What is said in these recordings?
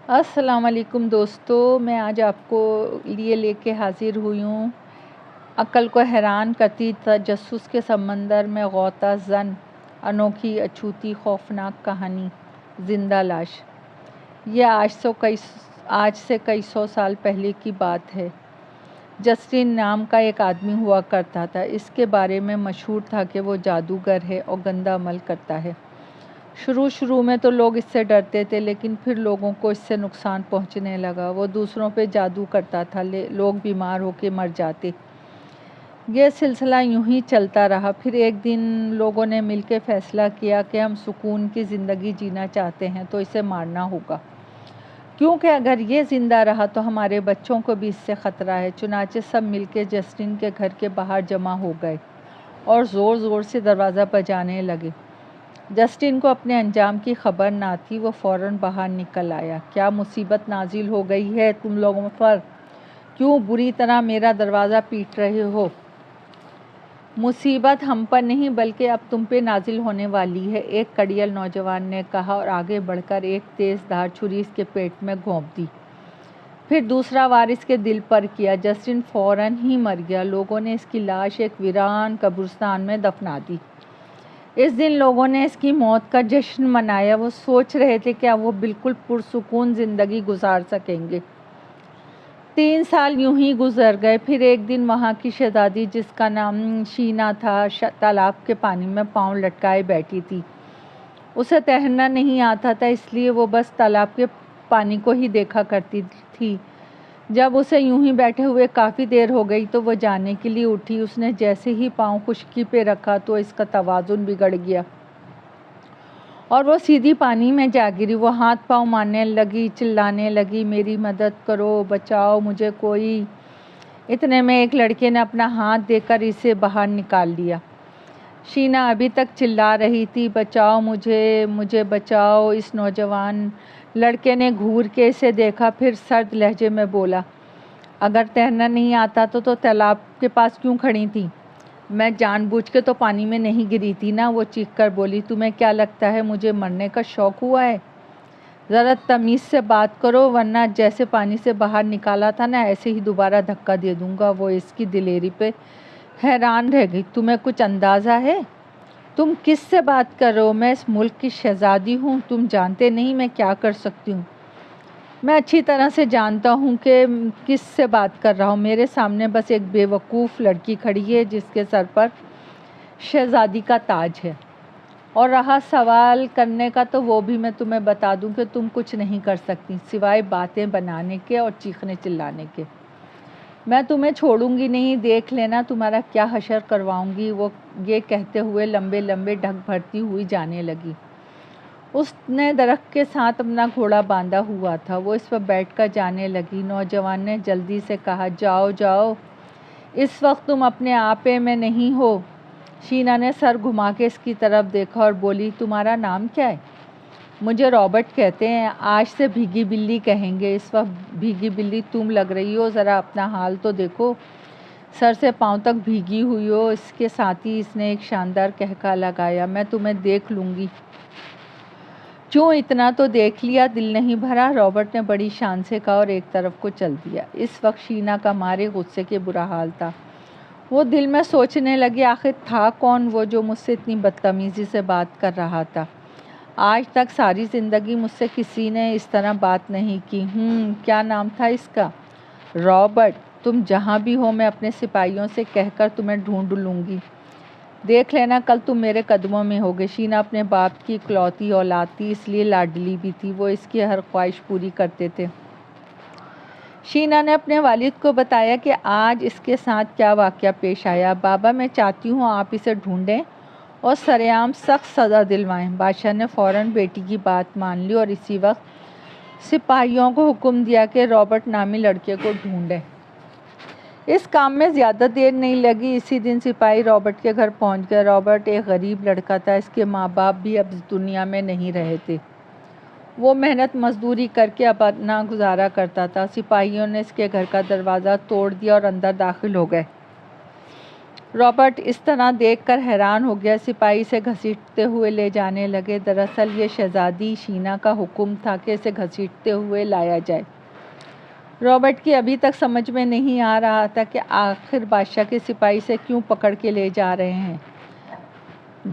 السلام علیکم دوستو، میں آج آپ کو لیے لے کے حاضر ہوئی ہوں عقل کو حیران کرتی تجسس کے سمندر میں غوطہ زن انوکھی اچھوتی خوفناک کہانی زندہ لاش۔ یہ آج سے کئی سو سال پہلے کی بات ہے۔ جسٹن نام کا ایک آدمی ہوا کرتا تھا۔ اس کے بارے میں مشہور تھا کہ وہ جادوگر ہے اور گندا عمل کرتا ہے۔ شروع میں تو لوگ اس سے ڈرتے تھے، لیکن پھر لوگوں کو اس سے نقصان پہنچنے لگا۔ وہ دوسروں پہ جادو کرتا تھا، لوگ بیمار ہو کے مر جاتے۔ یہ سلسلہ یوں ہی چلتا رہا۔ پھر ایک دن لوگوں نے مل کے فیصلہ کیا کہ ہم سکون کی زندگی جینا چاہتے ہیں تو اسے مارنا ہوگا، کیونکہ اگر یہ زندہ رہا تو ہمارے بچوں کو بھی اس سے خطرہ ہے۔ چنانچہ سب مل کے جسٹن کے گھر کے باہر جمع ہو گئے اور زور زور سے دروازہ بجانے لگے۔ جسٹن کو اپنے انجام کی خبر نہ تھی۔ وہ فوراً باہر نکل آیا۔ کیا مصیبت نازل ہو گئی ہے تم لوگوں پر؟ کیوں بری طرح میرا دروازہ پیٹ رہے ہو؟ مصیبت ہم پر نہیں بلکہ اب تم پہ نازل ہونے والی ہے، ایک کڑیل نوجوان نے کہا اور آگے بڑھ کر ایک تیز دھار چھری اس کے پیٹ میں گھونپ دی۔ پھر دوسرا وار اس کے دل پر کیا۔ جسٹن فوراً ہی مر گیا۔ لوگوں نے اس کی لاش ایک ویران قبرستان میں دفنا دی۔ اس دن لوگوں نے اس کی موت کا جشن منایا۔ وہ سوچ رہے تھے کہ اب وہ بالکل پرسکون زندگی گزار سکیں گے۔ 3 سال یوں ہی گزر گئے۔ پھر ایک دن وہاں کی شہزادی، جس کا نام شینا تھا، تالاب کے پانی میں پاؤں لٹکائے بیٹھی تھی۔ اسے تیرنا نہیں آتا تھا، اس لیے وہ بس تالاب کے پانی کو ہی دیکھا کرتی تھی۔ جب اسے یوں ہی بیٹھے ہوئے کافی دیر ہو گئی تو وہ جانے کے لیے اٹھی۔ اس نے جیسے ہی پاؤں خشکی پہ رکھا تو اس کا توازن بگڑ گیا اور وہ سیدھی پانی میں جا گری۔ وہ ہاتھ پاؤں مارنے لگی، چلانے لگی، میری مدد کرو، بچاؤ مجھے کوئی۔ اتنے میں ایک لڑکے نے اپنا ہاتھ دے کر اسے باہر نکال لیا۔ شینا ابھی تک چلا رہی تھی، بچاؤ مجھے، مجھے بچاؤ۔ اس نوجوان لڑکے نے گھور کے اسے دیکھا، پھر سرد لہجے میں بولا، اگر تیرنا نہیں آتا تو تالاب کے پاس کیوں کھڑی تھی؟ میں جان بوجھ کے تو پانی میں نہیں گری تھی نا، وہ چیخ کر بولی۔ تمہیں کیا لگتا ہے مجھے مرنے کا شوق ہوا ہے؟ ذرا تمیز سے بات کرو، ورنہ جیسے پانی سے باہر نکالا تھا نا ایسے ہی دوبارہ دھکا دے دوں گا۔ وہ اس کی دلیری پہ حیران رہ گئی۔ تمہیں کچھ اندازہ ہے تم کس سے بات کر رہے ہو؟ میں اس ملک کی شہزادی ہوں، تم جانتے نہیں میں کیا کر سکتی ہوں؟ میں اچھی طرح سے جانتا ہوں کہ کس سے بات کر رہا ہوں۔ میرے سامنے بس ایک بے وقوف لڑکی کھڑی ہے جس کے سر پر شہزادی کا تاج ہے، اور رہا سوال کرنے کا تو وہ بھی میں تمہیں بتا دوں کہ تم کچھ نہیں کر سکتی سوائے باتیں بنانے کے اور چیخنے چلانے کے۔ میں تمہیں چھوڑوں گی نہیں، دیکھ لینا تمہارا کیا حشر کرواؤں گی۔ وہ یہ کہتے ہوئے لمبے لمبے ڈھگ بھرتی ہوئی جانے لگی۔ اس نے درخت کے ساتھ اپنا گھوڑا باندھا ہوا تھا، وہ اس پر بیٹھ کر جانے لگی۔ نوجوان نے جلدی سے کہا، جاؤ جاؤ، اس وقت تم اپنے آپے میں نہیں ہو۔ شینا نے سر گھما کے اس کی طرف دیکھا اور بولی، تمہارا نام کیا ہے؟ مجھے رابرٹ کہتے ہیں، آج سے بھیگی بلی کہیں گے۔ اس وقت بھیگی بلی تم لگ رہی ہو، ذرا اپنا حال تو دیکھو، سر سے پاؤں تک بھیگی ہوئی ہو۔ اس کے ساتھ ہی اس نے ایک شاندار قہقہہ لگایا، میں تمہیں دیکھ لوں گی۔ کیوں اتنا تو دیکھ لیا، دل نہیں بھرا؟ رابرٹ نے بڑی شان سے کہا اور ایک طرف کو چل دیا۔ اس وقت شینا کا مارے غصے کے برا حال تھا۔ وہ دل میں سوچنے لگی، آخر تھا کون وہ جو مجھ سے اتنی بدتمیزی سے بات کر رہا تھا؟ آج تک ساری زندگی مجھ سے کسی نے اس طرح بات نہیں کی۔ کیا نام تھا اس کا؟ رابرٹ۔ تم جہاں بھی ہو میں اپنے سپاہیوں سے کہہ کر تمہیں ڈھونڈ لوں گی، دیکھ لینا کل تم میرے قدموں میں ہوگے۔ شینا اپنے باپ کی اکلوتی اولاد تھی، اس لیے لاڈلی بھی تھی۔ وہ اس کی ہر خواہش پوری کرتے تھے۔ شینا نے اپنے والد کو بتایا کہ آج اس کے ساتھ کیا واقعہ پیش آیا۔ بابا، میں چاہتی ہوں آپ اسے ڈھونڈیں اور سرعام سخت سزا دلوائیں۔ بادشاہ نے فوراً بیٹی کی بات مان لی اور اسی وقت سپاہیوں کو حکم دیا کہ رابرٹ نامی لڑکے کو ڈھونڈیں۔ اس کام میں زیادہ دیر نہیں لگی۔ اسی دن سپاہی رابرٹ کے گھر پہنچ گئے۔ رابرٹ ایک غریب لڑکا تھا، اس کے ماں باپ بھی اب اس دنیا میں نہیں رہے تھے۔ وہ محنت مزدوری کر کے اپنا گزارا کرتا تھا۔ سپاہیوں نے اس کے گھر کا دروازہ توڑ دیا اور اندر داخل ہو گئے۔ رابرٹ اس طرح دیکھ کر حیران ہو گیا، سپاہی اسے گھسیٹتے ہوئے لے جانے لگے۔ دراصل یہ شہزادی شینا کا حکم تھا کہ اسے گھسیٹتے ہوئے لایا جائے۔ رابرٹ کی ابھی تک سمجھ میں نہیں آ رہا تھا کہ آخر بادشاہ کے سپاہی اسے کیوں پکڑ کے لے جا رہے ہیں۔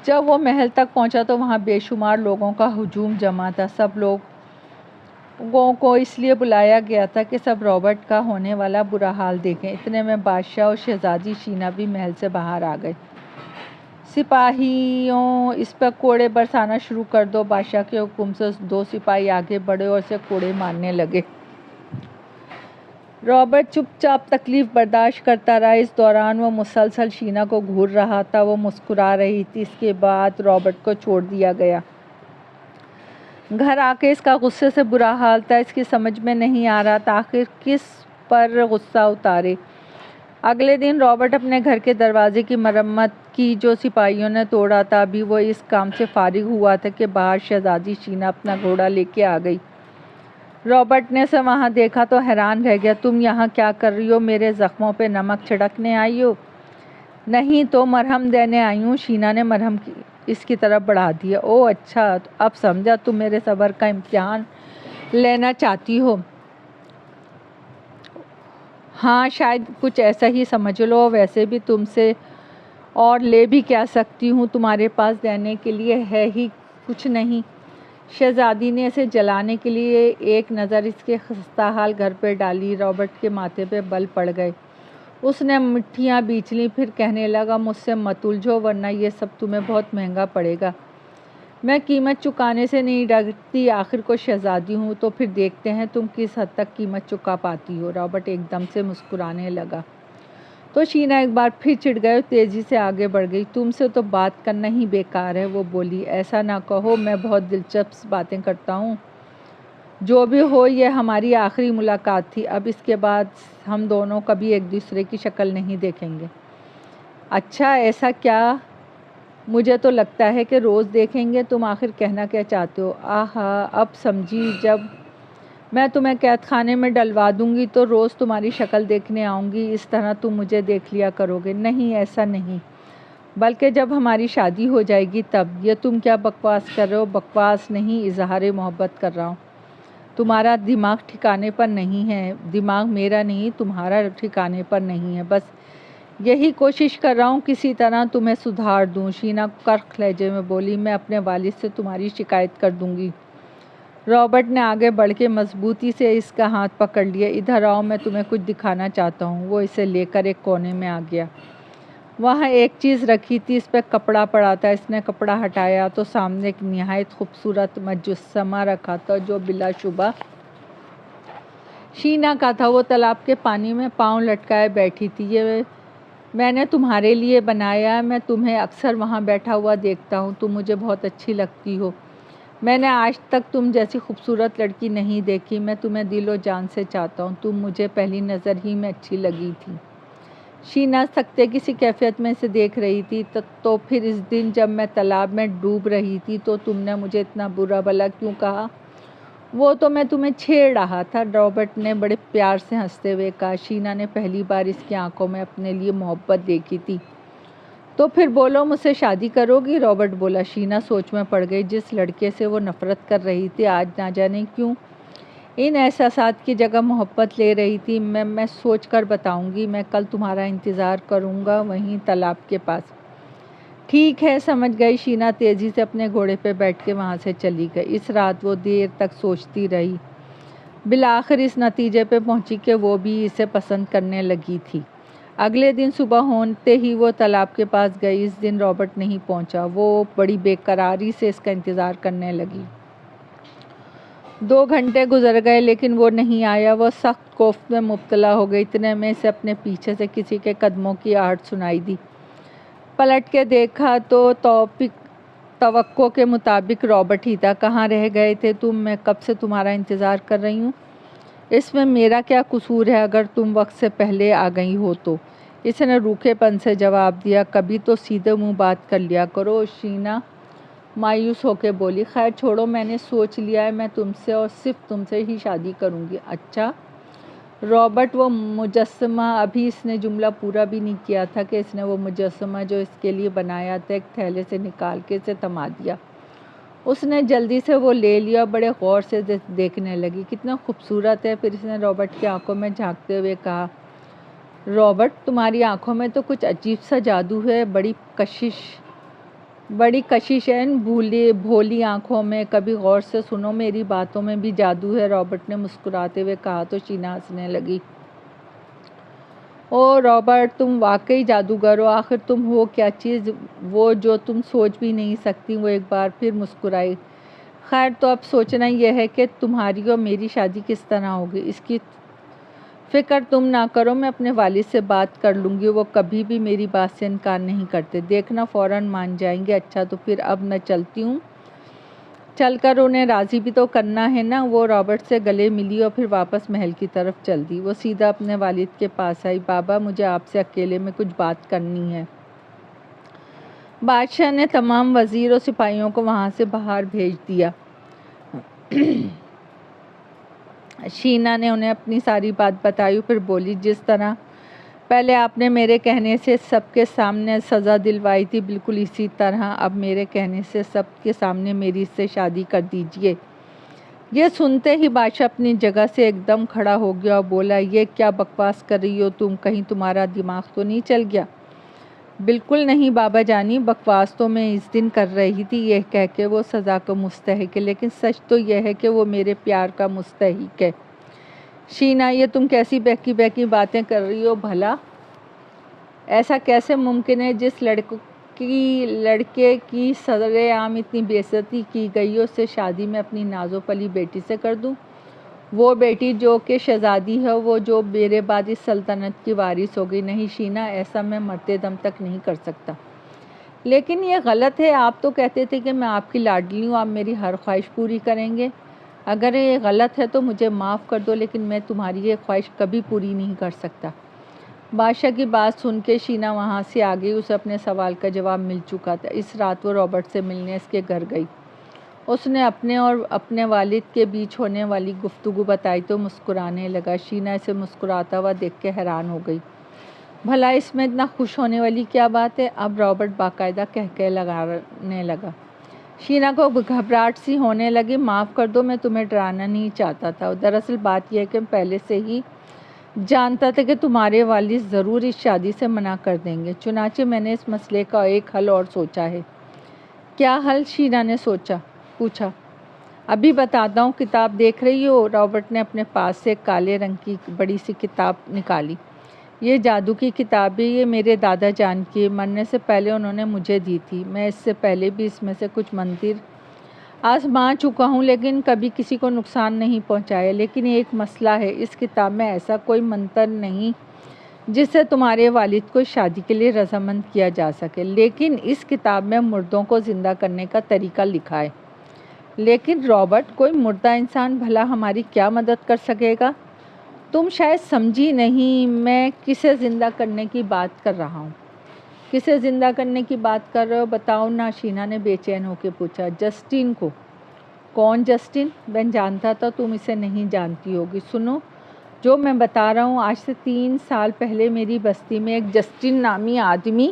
جب وہ محل تک پہنچا تو وہاں بے شمار لوگوں کا ہجوم جمع تھا۔ سب لوگوں کو اس لیے بلایا گیا تھا کہ سب رابرٹ کا ہونے والا برا حال دیکھیں۔ اتنے میں بادشاہ اور شہزادی شینا بھی محل سے باہر آ گئے۔ سپاہیوں، اس پر کوڑے برسانا شروع کر دو۔ بادشاہ کے حکم سے 2 سپاہی آگے بڑھے اور اسے کوڑے مارنے لگے۔ رابرٹ چپ چاپ تکلیف برداشت کرتا رہا۔ اس دوران وہ مسلسل شینا کو گھور رہا تھا۔ وہ مسکرا رہی تھی۔ اس کے بعد رابرٹ کو چھوڑ دیا گیا۔ گھر آ کے اس کا غصے سے برا حال تھا۔ اس کی سمجھ میں نہیں آ رہا تھا آخر کس پر غصہ اتارے۔ اگلے دن رابرٹ اپنے گھر کے دروازے کی مرمت کی جو سپاہیوں نے توڑا تھا۔ ابھی وہ اس کام سے فارغ ہوا تھا کہ باہر شہزادی شینا اپنا گھوڑا لے کے آ گئی۔ رابرٹ نے اسے وہاں دیکھا تو حیران رہ گیا۔ تم یہاں کیا کر رہی ہو؟ میرے زخموں پہ نمک چھڑکنے آئی ہو؟ نہیں تو مرہم دینے آئی ہوں۔ شینا نے مرہم اس کی طرف بڑھا دیا۔ اوہ اچھا، اب سمجھا، تم میرے صبر کا امتحان لینا چاہتی ہو۔ ہاں، شاید کچھ ایسا ہی سمجھ لو۔ ویسے بھی تم سے اور لے بھی کیا سکتی ہوں، تمہارے پاس دینے کے لیے ہے ہی کچھ نہیں۔ شہزادی نے اسے جلانے کے لیے ایک نظر اس کے خستہ حال گھر پہ ڈالی۔ رابرٹ کے ماتھے پہ بل پڑ گئے۔ اس نے مٹھیاں بیچ لیں، پھر کہنے لگا، مجھ سے مت الجھو ورنہ یہ سب تمہیں بہت مہنگا پڑے گا۔ میں قیمت چکانے سے نہیں ڈرتی، آخر کو شہزادی ہوں۔ تو پھر دیکھتے ہیں تم کس حد تک قیمت چکا پاتی ہو۔ رابرٹ ایک دم سے مسکرانے لگا۔ تو شینا ایک بار پھر چڑ گئے اور تیزی سے آگے بڑھ گئی۔ تم سے تو بات کرنا ہی بیکار ہے، وہ بولی۔ ایسا نہ کہو، میں بہت دلچسپ باتیں کرتا ہوں۔ جو بھی ہو، یہ ہماری آخری ملاقات تھی۔ اب اس کے بعد ہم دونوں کبھی ایک دوسرے کی شکل نہیں دیکھیں گے۔ اچھا، ایسا کیا؟ مجھے تو لگتا ہے کہ روز دیکھیں گے۔ تم آخر کہنا کیا چاہتے ہو؟ آہا، اب سمجھی، جب میں تمہیں قید خانے میں ڈلوا دوں گی تو روز تمہاری شکل دیکھنے آؤں گی، اس طرح تم مجھے دیکھ لیا کرو گے۔ نہیں، ایسا نہیں، بلکہ جب ہماری شادی ہو جائے گی تب۔ یہ تم کیا بکواس کر رہے ہو؟ بکواس نہیں، اظہار محبت کر رہا ہوں۔ تمہارا دماغ ٹھکانے پر نہیں ہے۔ دماغ میرا نہیں، تمہارا ٹھکانے پر نہیں ہے۔ بس یہی کوشش کر رہا ہوں کسی طرح تمہیں سدھار دوں۔ شینا کرخ لہجے میں بولی، میں اپنے والد سے تمہاری شکایت کر دوں گی۔ رابرٹ نے آگے بڑھ کے مضبوطی سے اس کا ہاتھ پکڑ لیا۔ ادھر آؤ، میں تمہیں کچھ دکھانا چاہتا ہوں۔ وہ اسے لے کر ایک کونے میں آ گیا۔ وہاں ایک چیز رکھی تھی، اس پہ کپڑا پڑا تھا۔ اس نے کپڑا ہٹایا تو سامنے ایک نہایت خوبصورت مجسمہ رکھا تھا جو بلا شبہ شینا کا تھا۔ وہ تالاب کے پانی میں پاؤں لٹکائے بیٹھی تھی۔ یہ میں نے تمہارے لیے بنایا ہے۔ میں تمہیں اکثر وہاں بیٹھا ہوا دیکھتا ہوں۔ تم مجھے بہت اچھی لگتی ہو۔ میں نے آج تک تم جیسی خوبصورت لڑکی نہیں دیکھی۔ میں تمہیں دل و جان سے چاہتا ہوں۔ تم مجھے پہلی نظر ہی میں اچھی لگی تھی۔ شینا سکتے کی سی کیفیت میں اسے دیکھ رہی تھی۔ تو پھر اس دن جب میں تالاب میں ڈوب رہی تھی تو تم نے مجھے اتنا برا بھلا کیوں کہا؟ وہ تو میں تمہیں چھیڑ رہا تھا، رابرٹ نے بڑے پیار سے ہنستے ہوئے کہا۔ شینا نے پہلی بار اس کی آنکھوں میں اپنے لیے محبت دیکھی تھی۔ تو پھر بولو، مجھ سے شادی کرو گی؟ رابرٹ بولا۔ شینا سوچ میں پڑ گئی۔ جس لڑکے سے وہ نفرت کر رہی تھی آج نہ جانے کیوں ان احساسات کی جگہ محبت لے رہی تھی۔ میں سوچ کر بتاؤں گی۔ میں کل تمہارا انتظار کروں گا وہیں تالاب کے پاس۔ ٹھیک ہے، سمجھ گئی۔ شینا تیزی سے اپنے گھوڑے پہ بیٹھ کے وہاں سے چلی گئی۔ اس رات وہ دیر تک سوچتی رہی۔ بالآخر اس نتیجے پہ پہنچی کہ وہ بھی اسے پسند کرنے لگی تھی۔ اگلے دن صبح ہوتے ہی وہ تالاب کے پاس گئی۔ اس دن رابرٹ نہیں پہنچا۔ وہ بڑی بے قراری سے اس کا انتظار کرنے لگی۔ 2 گھنٹے گزر گئے لیکن وہ نہیں آیا۔ وہ سخت خوف میں مبتلا ہو گئی۔ اتنے میں اسے اپنے پیچھے سے کسی کے قدموں کی آہٹ سنائی دی۔ پلٹ کے دیکھا تو توقع کے مطابق رابرٹ ہی تھا۔ کہاں رہ گئے تھے تم؟ میں کب سے تمہارا انتظار کر رہی ہوں۔ اس میں میرا کیا قصور ہے اگر تم وقت سے پہلے آ گئی ہو تو؟ اس نے روکھے پن سے جواب دیا۔ کبھی تو سیدھے منہ بات کر لیا کرو، شینا مایوس ہو کے بولی۔ خیر چھوڑو، میں نے سوچ لیا ہے میں تم سے اور صرف تم سے ہی شادی کروں گی۔ اچھا، رابرٹ وہ مجسمہ، ابھی اس نے جملہ پورا بھی نہیں کیا تھا کہ اس نے وہ مجسمہ جو اس کے لیے بنایا تھا ایک تھیلے سے نکال کے اسے تھما دیا۔ اس نے جلدی سے وہ لے لیا، بڑے غور سے دیکھنے لگی، کتنا خوبصورت ہے۔ پھر اس نے رابرٹ کی آنکھوں میں جھانکتے ہوئے کہا، رابرٹ تمہاری آنکھوں میں تو کچھ عجیب سا جادو ہے، بڑی کشش ہے ان بھولی آنکھوں میں، کبھی غور سے سنو، میری باتوں میں بھی جادو ہے۔ رابرٹ نے مسکراتے ہوئے کہا تو شینا ہنسنے لگی۔ او رابرٹ، تم واقعی جادوگر ہو، آخر تم ہو کیا چیز، وہ جو تم سوچ بھی نہیں سکتی۔ وہ ایک بار پھر مسکرائی۔ خیر تو اب سوچنا یہ ہے کہ تمہاری اور میری شادی کس طرح ہوگی، اس کی فکر تم نہ کرو، میں اپنے والد سے بات کر لوں گی، وہ کبھی بھی میری بات سے انکار نہیں کرتے، دیکھنا فوراً مان جائیں گے۔ اچھا تو پھر اب میں چلتی ہوں، چل کر انہیں راضی بھی تو کرنا ہے نا۔ وہ رابرٹ سے گلے ملی اور پھر واپس محل کی طرف چل دی۔ وہ سیدھا اپنے والد کے پاس آئی۔ بابا، مجھے آپ سے اکیلے میں کچھ بات کرنی ہے۔ بادشاہ نے تمام وزیر اور سپاہیوں کو وہاں سے باہر بھیج دیا۔ شینا نے انہیں اپنی ساری بات بتائی، پھر بولی، جس طرح پہلے آپ نے میرے کہنے سے سب کے سامنے سزا دلوائی تھی، بالکل اسی طرح اب میرے کہنے سے سب کے سامنے میری اس سے شادی کر دیجیے۔ یہ سنتے ہی بادشاہ اپنی جگہ سے ایک دم کھڑا ہو گیا اور بولا، یہ کیا بکواس کر رہی ہو تم، کہیں تمہارا دماغ تو نہیں چل گیا؟ بالکل نہیں بابا جانی، بکواس تو میں اس دن کر رہی تھی، یہ کہہ کے وہ سزا کا مستحق ہے، لیکن سچ تو یہ ہے کہ وہ میرے پیار کا مستحق ہے۔ شینا، یہ تم کیسی بہکی بہکی باتیں کر رہی ہو بھلا؟ ایسا کیسے ممکن ہے جس لڑکے کی صدر عام اتنی بے عزتی کی گئی ہے، اس سے شادی میں اپنی نازو پلی بیٹی سے کر دوں؟ وہ بیٹی جو کہ شہزادی ہے، وہ جو میرے بعد اس سلطنت کی وارث ہوگی۔ نہیں شینا، ایسا میں مرتے دم تک نہیں کر سکتا۔ لیکن یہ غلط ہے، آپ تو کہتے تھے کہ میں آپ کی لاڈلی ہوں، آپ میری ہر خواہش پوری کریں گے۔ اگر یہ غلط ہے تو مجھے معاف کر دو، لیکن میں تمہاری یہ خواہش کبھی پوری نہیں کر سکتا۔ بادشاہ کی بات سن کے شینا وہاں سے آ گئی، اسے اپنے سوال کا جواب مل چکا تھا۔ اس رات وہ رابرٹ سے ملنے اس کے گھر گئی۔ اس نے اپنے اور اپنے والد کے بیچ ہونے والی گفتگو بتائی تو مسکرانے لگا۔ شینا اسے مسکراتا ہوا دیکھ کے حیران ہو گئی۔ بھلا اس میں اتنا خوش ہونے والی کیا بات ہے؟ اب رابرٹ باقاعدہ کہکہے لگانے لگا۔ شینا کو گھبراہٹ سی ہونے لگی۔ معاف کر دو، میں تمہیں ڈرانا نہیں چاہتا تھا، دراصل بات یہ ہے کہ پہلے سے ہی جانتا تھا کہ تمہارے والد ضرور اس شادی سے منع کر دیں گے، چنانچہ میں نے اس مسئلے کا ایک حل اور سوچا ہے۔ کیا حل؟ شینا نے پوچھا۔ ابھی بتاتا ہوں، کتاب دیکھ رہی ہو؟ رابرٹ نے اپنے پاس سے ایک کالے رنگ کی بڑی سی کتاب نکالی۔ یہ جادو کی کتاب ہے، یہ میرے دادا جان کی، مرنے سے پہلے انہوں نے مجھے دی تھی۔ میں اس سے پہلے بھی اس میں سے کچھ منتر آزما چکا ہوں، لیکن کبھی کسی کو نقصان نہیں پہنچایا۔ لیکن ایک مسئلہ ہے، اس کتاب میں ایسا کوئی منتر نہیں جس سے تمہارے والد کو شادی کے لیے رضامند کیا جا سکے، لیکن اس کتاب میں مردوں کو زندہ کرنے کا طریقہ لکھا ہے۔ لیکن رابرٹ، کوئی مردہ انسان بھلا ہماری کیا مدد کر سکے گا؟ تم شاید سمجھی نہیں، میں کسے زندہ کرنے کی بات کر رہا ہوں۔ کسے زندہ کرنے کی بات کر رہے ہو؟ بتاؤ نا، شینا نے بے چین ہو کے پوچھا۔ جسٹن کو۔ کون جسٹن؟ میں جانتا تھا تم اسے نہیں جانتی ہوگی۔ سنو جو میں بتا رہا ہوں، آج سے 3 سال پہلے میری بستی میں ایک جسٹن نامی آدمی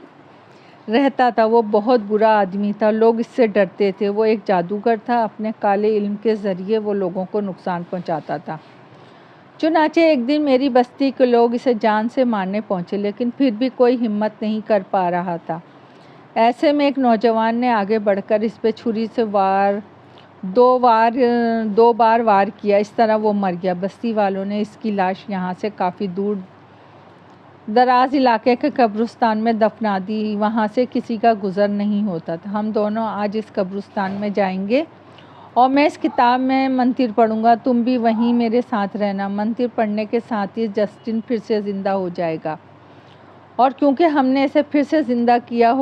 رہتا تھا۔ وہ بہت برا آدمی تھا، لوگ اس سے ڈرتے تھے۔ وہ ایک جادوگر تھا، اپنے کالے علم کے ذریعے وہ لوگوں کو نقصان پہنچاتا تھا۔ چنانچہ ایک دن میری بستی کے لوگ اسے جان سے مارنے پہنچے، لیکن پھر بھی کوئی ہمت نہیں کر پا رہا تھا۔ ایسے میں ایک نوجوان نے آگے بڑھ کر اس پہ چھری سے دو بار وار کیا، اس طرح وہ مر گیا۔ بستی والوں نے اس کی لاش یہاں سے کافی دور دراز علاقے کے قبرستان میں دفنا دی، وہاں سے کسی کا گزر نہیں ہوتا تھا۔ ہم دونوں آج اس قبرستان میں جائیں گے اور میں اس کتاب میں منتر پڑھوں گا، تم بھی وہیں میرے ساتھ رہنا۔ منتر پڑھنے کے ساتھ ہی جسٹن پھر سے زندہ ہو جائے گا، اور کیونکہ ہم نے اسے پھر سے زندہ کیا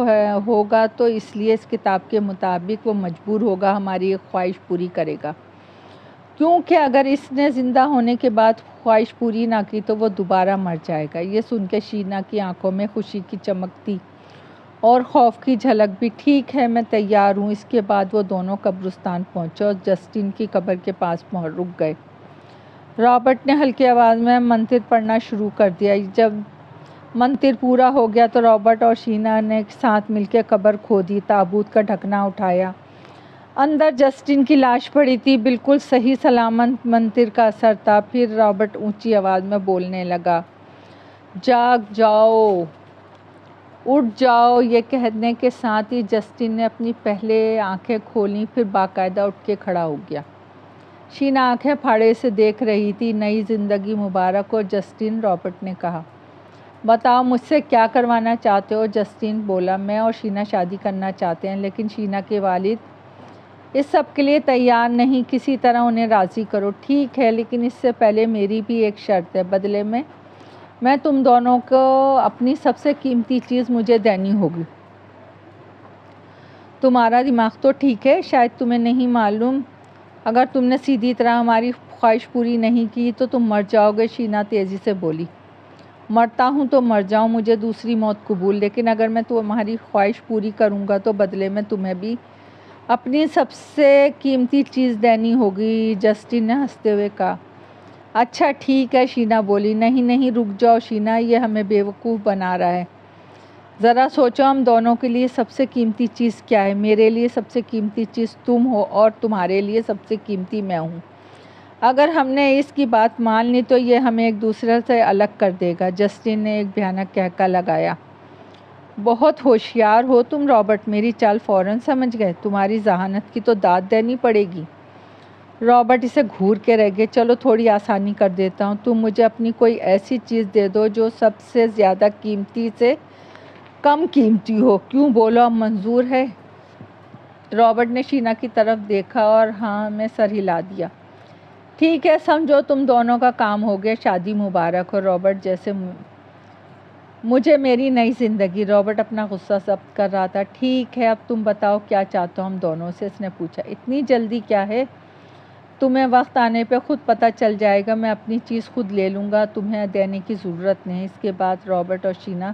ہوگا تو اس لیے اس کتاب کے مطابق وہ مجبور ہوگا ہماری ایک خواہش پوری کرے گا، کیونکہ اگر اس نے زندہ ہونے کے بعد خواہش پوری نہ کی تو وہ دوبارہ مر جائے گا۔ یہ سن کے شینا کی آنکھوں میں خوشی کی چمک تھی اور خوف کی جھلک بھی۔ ٹھیک ہے، میں تیار ہوں۔ اس کے بعد وہ دونوں قبرستان پہنچے اور جسٹن کی قبر کے پاس رک گئے۔ رابرٹ نے ہلکی آواز میں منتر پڑھنا شروع کر دیا۔ جب منتر پورا ہو گیا تو رابرٹ اور شینا نے ساتھ مل کے قبر کھودی، تابوت کا ڈھکنا اٹھایا۔ اندر جسٹن کی لاش پڑی تھی، بالکل صحیح سلامت منتر کا اثر تھا۔ پھر رابرٹ اونچی آواز میں بولنے لگا، جاگ جاؤ، اٹھ جاؤ۔ یہ کہنے کے ساتھ ہی جسٹن نے اپنی پہلے آنکھیں کھولیں، پھر باقاعدہ اٹھ کے کھڑا ہو گیا۔ شینا آنکھیں پھاڑے سے دیکھ رہی تھی۔ نئی زندگی مبارک ہو جسٹن، رابرٹ نے کہا۔ بتاؤ مجھ سے کیا کروانا چاہتے ہو؟ جسٹن بولا۔ میں اور شینا شادی کرنا چاہتے ہیں، لیکن شینا کے والد اس سب کے لیے تیار نہیں۔ کسی طرح انہیں راضی کرو۔ ٹھیک ہے، لیکن اس سے پہلے میری بھی ایک شرط ہے۔ بدلے میں تم دونوں کو اپنی سب سے قیمتی چیز مجھے دینی ہوگی۔ تمہارا دماغ تو ٹھیک ہے، شاید تمہیں نہیں معلوم، اگر تم نے سیدھی طرح ہماری خواہش پوری نہیں کی تو تم مر جاؤ گے۔ شینا تیزی سے بولی۔ مرتا ہوں تو مر جاؤں، مجھے دوسری موت قبول، لیکن اگر میں تمہاری خواہش پوری کروں گا تو بدلے میں تمہیں بھی اپنی سب سے قیمتی چیز دینی ہوگی، جسٹن نے ہنستے ہوئے کہا۔ اچھا ٹھیک ہے، شینا بولی۔ نہیں رک جاؤ شینا، یہ ہمیں بیوقوف بنا رہا ہے۔ ذرا سوچو، ہم دونوں کے لیے سب سے قیمتی چیز کیا ہے؟ میرے لیے سب سے قیمتی چیز تم ہو اور تمہارے لیے سب سے قیمتی میں ہوں۔ اگر ہم نے اس کی بات مان لی تو یہ ہمیں ایک دوسرے سے الگ کر دے گا۔ جسٹن نے ایک بھیانک قہقہ لگایا۔ بہت ہوشیار ہو تم رابرٹ، میری چال فوراً سمجھ گئے۔ تمہاری ذہانت کی تو داد دینی پڑے گی۔ رابرٹ اسے گھور کے رہ گئے۔ چلو تھوڑی آسانی کر دیتا ہوں، تم مجھے اپنی کوئی ایسی چیز دے دو جو سب سے زیادہ قیمتی سے کم قیمتی ہو۔ کیوں، بولو، اب منظور ہے؟ رابرٹ نے شینا کی طرف دیکھا اور ہاں میں سر ہلا دیا۔ ٹھیک ہے، سمجھو تم دونوں کا کام ہو گیا، شادی مبارک ہو رابرٹ۔ جیسے مجھے میری نئی زندگی۔ رابرٹ اپنا غصہ ضبط کر رہا تھا۔ ٹھیک ہے، اب تم بتاؤ کیا چاہتے ہو ہم دونوں سے؟ اس نے پوچھا۔ اتنی جلدی کیا ہے؟ تمہیں وقت آنے پہ خود پتہ چل جائے گا۔ میں اپنی چیز خود لے لوں گا، تمہیں دینے کی ضرورت نہیں۔ اس کے بعد رابرٹ اور شینا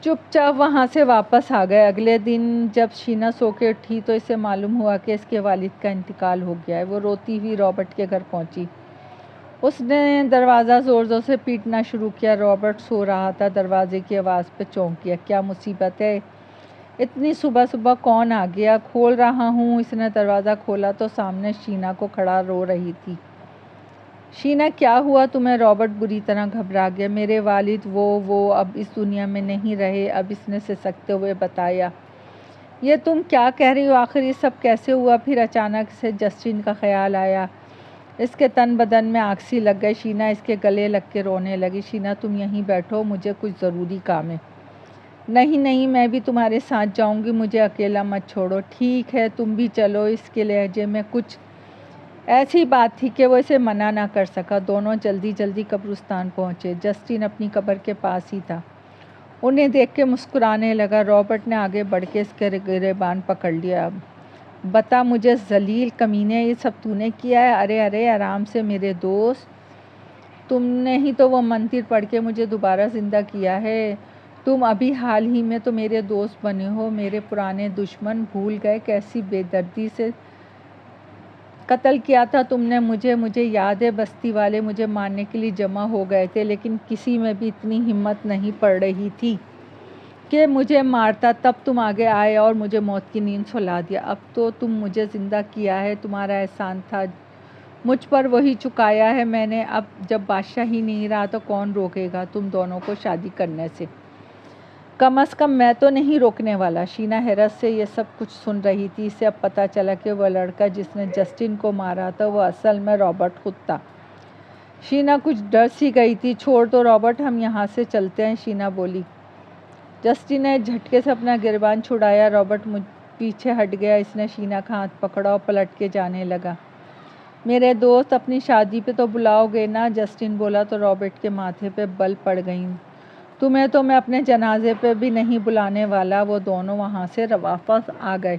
چپ چاپ وہاں سے واپس آ گئے۔ اگلے دن جب شینا سو کے اٹھی تو اسے معلوم ہوا کہ اس کے والد کا انتقال ہو گیا ہے۔ وہ روتی ہوئی رابرٹ کے گھر پہنچی۔ اس نے دروازہ زور زور سے پیٹنا شروع کیا۔ رابرٹ سو رہا تھا، دروازے کی آواز پہ چونک گیا۔ کیا مصیبت ہے؟ اتنی صبح صبح کون آ گیا؟ کھول رہا ہوں۔ اس نے دروازہ کھولا تو سامنے شینا کو کھڑا رو رہی تھی۔ شینا کیا ہوا تمہیں؟ رابرٹ بری طرح گھبرا گیا۔ میرے والد وہ اب اس دنیا میں نہیں رہے۔ اب اس نے سسکتے ہوئے بتایا۔ یہ تم کیا کہہ رہی ہو؟ آخر یہ سب کیسے ہوا؟ پھر اچانک سے جسٹن کا خیال آیا۔ اس کے تن بدن میں آگ سی لگ گئی۔ شینا اس کے گلے لگ کے رونے لگی۔ شینا تم یہیں بیٹھو، مجھے کچھ ضروری کام ہے۔ نہیں میں بھی تمہارے ساتھ جاؤں گی، مجھے اکیلا مت چھوڑو۔ ٹھیک ہے تم بھی چلو۔ اس کے لہجے میں کچھ ایسی بات تھی کہ وہ اسے منع نہ کر سکا۔ دونوں جلدی قبرستان پہنچے۔ جسٹن اپنی قبر کے پاس ہی تھا، انہیں دیکھ کے مسکرانے لگا۔ رابرٹ نے آگے بڑھ کے اس کے گریبان پکڑ لیا۔ بتا مجھے ذلیل کمینے، یہ سب تو نے کیا ہے؟ ارے آرام سے میرے دوست، تم نے ہی تو وہ منتر پڑھ کے مجھے دوبارہ زندہ کیا ہے۔ تم ابھی حال ہی میں تو میرے دوست بنے ہو، میرے پرانے دشمن بھول گئے کیسی بے دردی سے قتل کیا تھا تم نے مجھے یاد ہے، بستی والے مجھے مارنے کے لیے جمع ہو گئے تھے، لیکن کسی میں بھی اتنی ہمت نہیں پڑ رہی تھی کہ مجھے مارتا۔ تب تم آگے آئے اور مجھے موت کی نیند سلا دیا۔ اب تو تم مجھے زندہ کیا ہے، تمہارا احسان تھا مجھ پر وہی چکایا ہے میں نے۔ اب جب بادشاہ ہی نہیں رہا تو کون روکے گا تم دونوں کو شادی کرنے سے؟ کم از کم میں تو نہیں روکنے والا۔ شینا حیرت سے یہ سب کچھ سن رہی تھی۔ اسے اب پتہ چلا کہ وہ لڑکا جس نے جسٹن کو مارا تھا وہ اصل میں رابرٹ خود تھا۔ شینا کچھ ڈر سی گئی تھی۔ چھوڑ دو رابرٹ، ہم یہاں سے چلتے ہیں، شینا بولی۔ جسٹن نے جھٹکے سے اپنا گریبان چھڑایا۔ رابرٹ پیچھے ہٹ گیا۔ اس نے شینا کا ہاتھ پکڑا اور پلٹ کے جانے لگا۔ میرے دوست، اپنی شادی پہ تو بلاؤ گے نا؟ جسٹن بولا تو رابرٹ کے ماتھے پہ بل پڑ گئیں۔ تمہیں تو میں اپنے جنازے پہ بھی نہیں بلانے والا۔ وہ دونوں وہاں سے واپس آ گئے۔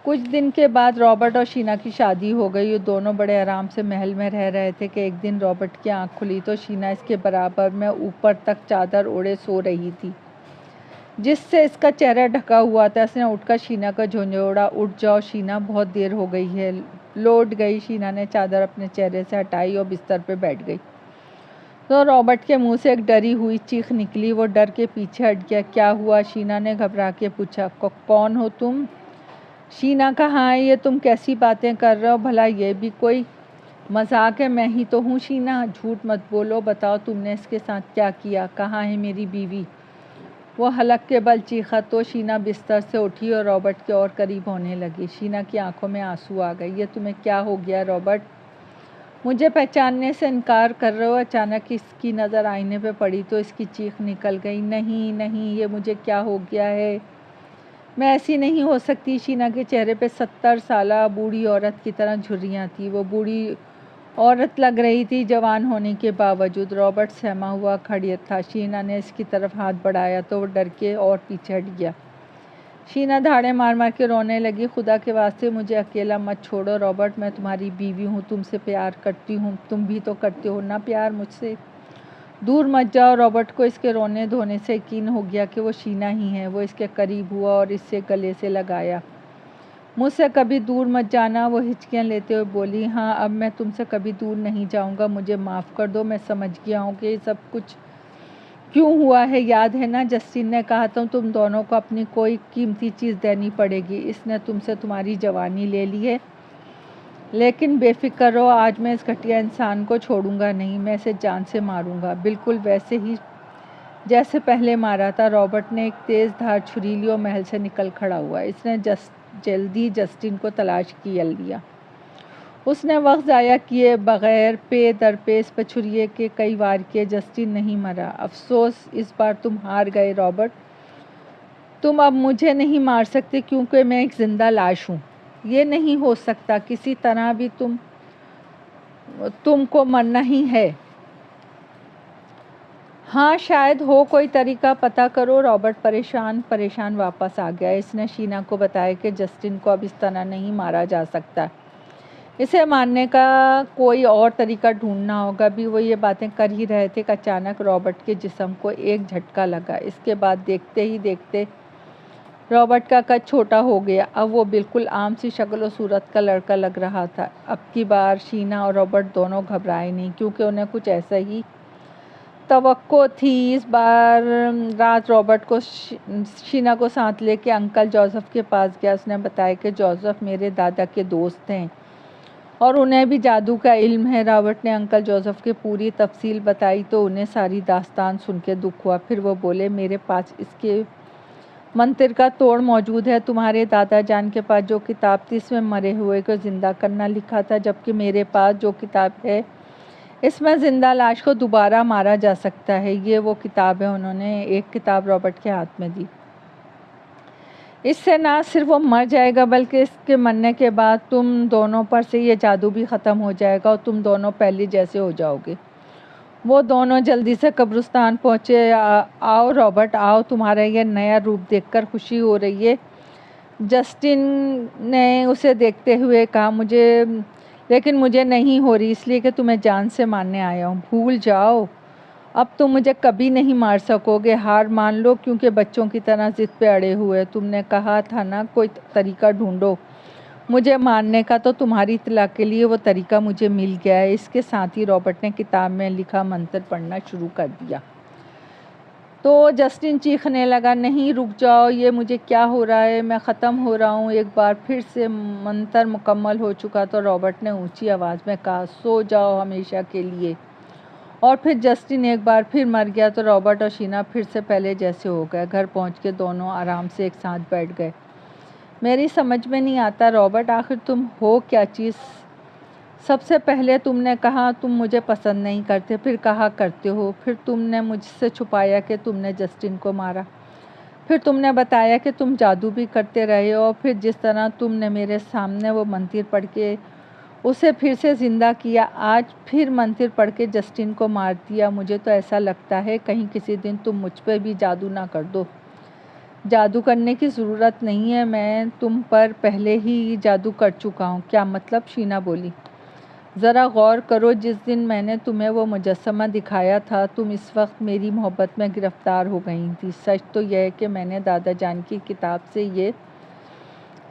کچھ دن کے بعد رابرٹ اور شینا کی شادی ہو گئی۔ یہ دونوں بڑے آرام سے محل میں رہ رہے تھے کہ ایک دن رابرٹ کی آنکھ کھلی تو شینا اس کے برابر میں اوپر تک چادر اوڑھے سو رہی تھی۔ جس سے اس کا چہرہ ڈھکا ہوا تھا۔ اس نے اٹھ کر شینا کا جھنجھوڑا، اٹھ جاؤ شینا، بہت دیر ہو گئی ہے۔ لوٹ گئی۔ شینا نے چادر اپنے چہرے سے ہٹائی اور بستر پہ بیٹھ گئی تو رابرٹ کے منہ سے ایک ڈری ہوئی چیخ نکلی۔ وہ ڈر کے پیچھے ہٹ گیا۔ کیا ہوا؟ شینا نے گھبرا کے پوچھا۔ کون ہو تم؟ شینا کا ہاں یہ تم کیسی باتیں کر رہے ہو؟ بھلا یہ بھی کوئی مذاق ہے؟ میں ہی تو ہوں شینا، جھوٹ مت بولو، بتاؤ تم نے اس کے ساتھ کیا کیا؟ کہاں ہے میری بیوی؟ وہ حلق کے بل چیخا تو شینا بستر سے اٹھی اور رابرٹ کے اور قریب ہونے لگی۔ شینا کی آنکھوں میں آنسو آ گئے۔ یہ تمہیں کیا ہو گیا رابرٹ؟ مجھے پہچاننے سے انکار کر رہے ہو؟ اچانک اس کی نظر آئینے پہ پڑی تو اس کی چیخ نکل گئی۔ نہیں نہیں، یہ مجھے کیا ہو گیا ہے؟ میں ایسی نہیں ہو سکتی۔ شینا کے چہرے پہ 70 سالہ بوڑھی عورت کی طرح جھریاں تھیں۔ وہ بوڑھی عورت لگ رہی تھی جوان ہونے کے باوجود۔ رابرٹ سہما ہوا کھڑا تھا۔ شینا نے اس کی طرف ہاتھ بڑھایا تو وہ ڈر کے اور پیچھے ہٹ گیا۔ شینا دھاڑے مار مار کے رونے لگی۔ خدا کے واسطے مجھے اکیلا مت چھوڑو رابرٹ، میں تمہاری بیوی ہوں، تم سے پیار کرتی ہوں، تم بھی تو کرتے ہو نا پیار مجھ سے؟ دور مت جاؤ۔ رابرٹ کو اس کے رونے دھونے سے یقین ہو گیا کہ وہ شینا ہی ہے۔ وہ اس کے قریب ہوا اور اس سے گلے سے لگایا۔ مجھ سے کبھی دور مت جانا، وہ ہچکیاں لیتے ہوئے بولی۔ ہاں اب میں تم سے کبھی دور نہیں جاؤں گا، مجھے معاف کر دو، میں سمجھ گیا ہوں کہ یہ سب کچھ کیوں ہوا ہے۔ یاد ہے نا جسٹن نے کہا تھا تم دونوں کو اپنی کوئی قیمتی چیز دینی پڑے گی۔ اس نے تم سے تمہاری جوانی لے لی ہے، لیکن بے فکر رہو، آج میں اس گھٹیا انسان کو چھوڑوں گا نہیں، میں اسے جان سے ماروں گا، بالکل ویسے ہی جیسے پہلے مارا تھا۔ رابرٹ نے ایک تیز دھار چھری لی اور محل سے نکل کھڑا ہوا۔ اس نے جلدی جسٹن کو تلاش کیا لیا۔ اس نے وقت ضائع کیے بغیر پے در پے اس پہ چھری کے کئی وار کیے۔ جسٹن نہیں مرا۔ افسوس، اس بار تم ہار گئے رابرٹ، تم اب مجھے نہیں مار سکتے کیونکہ میں ایک زندہ لاش ہوں۔ یہ نہیں ہو سکتا، کسی طرح بھی تم کو مرنا ہی ہے۔ ہاں شاید ہو کوئی طریقہ، پتہ کرو۔ رابرٹ پریشان واپس آ گیا۔ اس نے شینا کو بتایا کہ جسٹن کو اب اس طرح نہیں مارا جا سکتا، اسے مارنے کا کوئی اور طریقہ ڈھونڈنا ہوگا۔ بھی وہ یہ باتیں کر ہی رہے تھے کہ اچانک رابرٹ کے جسم کو ایک جھٹکا لگا۔ اس کے بعد دیکھتے ہی دیکھتے رابرٹ کا قد چھوٹا ہو گیا۔ اب وہ بالکل عام سی شکل و صورت کا لڑکا لگ رہا تھا۔ اب کی بار شینا اور رابرٹ دونوں گھبرائے نہیں، کیونکہ انہیں کچھ ایسا ہی توقع تھی۔ اس بار رات رابرٹ کو شینا کو ساتھ لے کے انکل جوزف کے پاس گیا۔ اس نے بتایا کہ جوزف میرے دادا کے دوست ہیں اور انہیں بھی جادو کا علم ہے۔ رابرٹ نے انکل جوزف کی پوری تفصیل بتائی تو انہیں ساری داستان سن کے دکھ ہوا۔ پھر وہ بولے، میرے پاس اس کے منتر کا توڑ موجود ہے۔ تمہارے دادا جان کے پاس جو کتاب تھی اس میں مرے ہوئے کو زندہ کرنا لکھا تھا، جبکہ میرے پاس جو کتاب ہے اس میں زندہ لاش کو دوبارہ مارا جا سکتا ہے۔ یہ وہ کتاب ہے۔ انہوں نے ایک کتاب رابرٹ کے ہاتھ میں دی۔ اس سے نہ صرف وہ مر جائے گا بلکہ اس کے مرنے کے بعد تم دونوں پر سے یہ جادو بھی ختم ہو جائے گا اور تم دونوں پہلے جیسے ہو جاؤ گے۔ وہ دونوں جلدی سے قبرستان پہنچے۔ آؤ رابرٹ آؤ، تمہارا یہ نیا روپ دیکھ کر خوشی ہو رہی ہے؟ جسٹن نے اسے دیکھتے ہوئے کہا۔ لیکن مجھے نہیں ہو رہی، اس لیے کہ تمہیں جان سے مارنے آیا ہوں۔ بھول جاؤ، اب تم مجھے کبھی نہیں مار سکو گے، ہار مان لو، کیونکہ بچوں کی طرح ضد پہ اڑے ہوئے۔ تم نے کہا تھا نا کوئی طریقہ ڈھونڈو مجھے مارنے کا، تو تمہاری اطلاع کے لیے وہ طریقہ مجھے مل گیا ہے۔ اس کے ساتھ ہی رابرٹ نے کتاب میں لکھا منتر پڑھنا شروع کر دیا۔ تو جسٹن چیخنے لگا، نہیں رک جاؤ، یہ مجھے کیا ہو رہا ہے، میں ختم ہو رہا ہوں۔ ایک بار پھر سے منتر مکمل ہو چکا تو رابرٹ نے اونچی آواز میں کہا، سو جاؤ ہمیشہ کے لیے۔ اور پھر جسٹن ایک بار پھر مر گیا تو رابرٹ اور شینا پھر سے پہلے جیسے ہو گئے۔ گھر پہنچ کے دونوں آرام سے ایک ساتھ بیٹھ گئے۔ میری سمجھ میں نہیں آتا رابرٹ، آخر تم ہو کیا چیز؟ سب سے پہلے تم نے کہا تم مجھے پسند نہیں کرتے، پھر کہا کرتے ہو، پھر تم نے مجھ سے چھپایا کہ تم نے جسٹن کو مارا، پھر تم نے بتایا کہ تم جادو بھی کرتے رہے ہو، اور پھر جس طرح تم نے میرے سامنے وہ منتر پڑھ کے اسے پھر سے زندہ کیا، آج پھر منتر پڑھ کے جسٹن کو مار دیا۔ مجھے تو ایسا لگتا ہے کہیں کسی دن تم مجھ پہ بھی جادو نہ کر دو۔ جادو کرنے کی ضرورت نہیں ہے، میں تم پر پہلے ہی جادو کر چکا ہوں۔ کیا مطلب؟ شینا بولی۔ ذرا غور کرو، جس دن میں نے تمہیں وہ مجسمہ دکھایا تھا تم اس وقت میری محبت میں گرفتار ہو گئی تھی۔ سچ تو یہ ہے کہ میں نے دادا جان کی کتاب سے یہ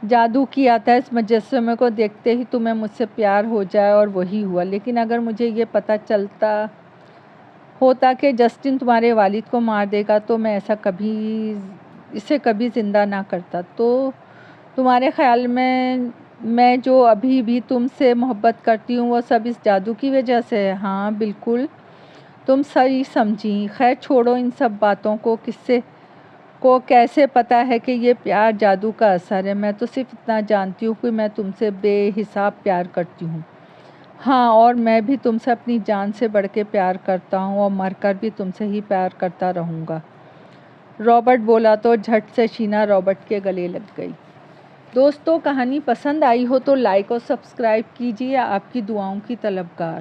جادو کیا تھا، اس مجسمے کو دیکھتے ہی تمہیں مجھ سے پیار ہو جائے، اور وہی ہوا۔ لیکن اگر مجھے یہ پتہ چلتا ہوتا کہ جسٹن تمہارے والد کو مار دے گا تو میں اسے کبھی زندہ نہ کرتا۔ تو تمہارے خیال میں جو ابھی بھی تم سے محبت کرتی ہوں وہ سب اس جادو کی وجہ سے ہے؟ ہاں بالکل، تم صحیح سمجھی۔ خیر چھوڑو ان سب باتوں کو کیسے پتا ہے کہ یہ پیار جادو کا اثر ہے؟ میں تو صرف اتنا جانتی ہوں کہ میں تم سے بے حساب پیار کرتی ہوں۔ ہاں، اور میں بھی تم سے اپنی جان سے بڑھ کے پیار کرتا ہوں، اور مر کر بھی تم سے ہی پیار کرتا رہوں گا، رابرٹ بولا تو جھٹ سے شینا رابرٹ کے گلے لگ گئی۔ دوستو، کہانی پسند آئی ہو تو لائک اور سبسکرائب کیجیے۔ آپ کی دعاؤں کی طلبگار۔